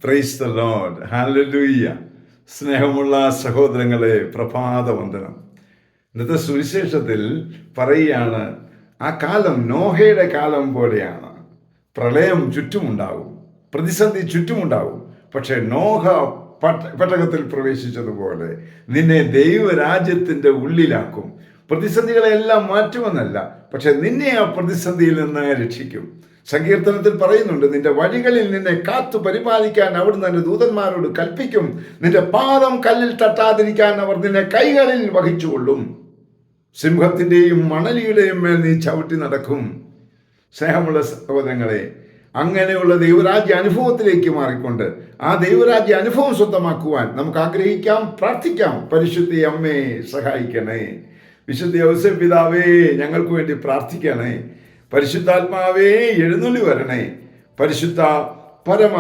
Praise the Lord, hallelujah. സ്നേഹമുള്ള സഹോദരങ്ങളെ, പ്രഭാതവന്ദനം. ഇന്നത്തെ സുവിശേഷത്തിൽ പറയുകയാണ്, ആ കാലം നോഹയുടെ കാലം പോലെയാണ്. പ്രളയം ചുറ്റുമുണ്ടാവും, പ്രതിസന്ധി ചുറ്റുമുണ്ടാവും. പക്ഷെ നോഹ പെട്ടകത്തിൽ പ്രവേശിച്ചതുപോലെ നിന്നെ ദൈവരാജ്യത്തിന്റെ ഉള്ളിലാക്കും. പ്രതിസന്ധികളെല്ലാം മാറ്റുമെന്നല്ല, പക്ഷെ നിന്നെ ആ പ്രതിസന്ധിയിൽ നിന്ന് രക്ഷിക്കും. സങ്കീർത്തനത്തിൽ പറയുന്നുണ്ട്, നിന്റെ വഴികളിൽ നിന്നെ കാത്തു പരിപാലിക്കാൻ അവിടുന്ന് നിന്റെ ദൂതന്മാരോട് കൽപ്പിക്കും. നിന്റെ പാദം കല്ലിൽ തട്ടാതിരിക്കാൻ അവർ നിന്നെ കൈകളിൽ വഹിച്ചുകൊള്ളും. സിംഹത്തിന്റെയും മണലിയുടെയും മേൽ നീ ചവിട്ടി നടക്കും. സ്നേഹമുള്ള സഹോദരങ്ങളെ, അങ്ങനെയുള്ള ദൈവരാജ്യ അനുഭവത്തിലേക്ക് മാറിക്കൊണ്ട് ആ ദൈവരാജ്യ അനുഭവം സ്വന്തമാക്കുവാൻ നമുക്ക് ആഗ്രഹിക്കാം, പ്രാർത്ഥിക്കാം. പരിശുദ്ധ അമ്മേ സഹായിക്കണേ. വിശുദ്ധ ഔസേപ്പ് പിതാവേ ഞങ്ങൾക്ക് വേണ്ടി പ്രാർത്ഥിക്കണേ. പരിശുദ്ധാത്മാവേ എഴുന്നള്ളി വരണേ. പരിശുദ്ധ പരമ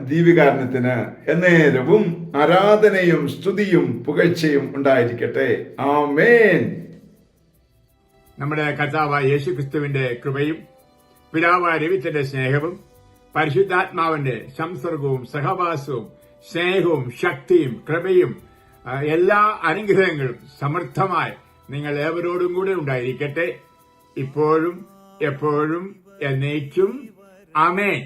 ദീപികാരണത്തിന് എന്നേരവും ആരാധനയും സ്തുതിയും പുകഴ്ചയും ഉണ്ടായിരിക്കട്ടെ. ആമേൻ. നമ്മുടെ കർത്താവായ യേശുക്രിസ്തുവിന്റെ കൃപയും പിതാവായ ദൈവത്തിന്റെ സ്നേഹവും പരിശുദ്ധാത്മാവിന്റെ സംസർഗവും സഹവാസവും സ്നേഹവും ശക്തിയും കൃപയും എല്ലാ അനുഗ്രഹങ്ങളും സമൃദ്ധമായി നിങ്ങൾ ഏവരോടും കൂടെ ഉണ്ടായിരിക്കട്ടെ, ഇപ്പോഴും എപ്പോഴും എന്നേക്കും. ആമേൻ.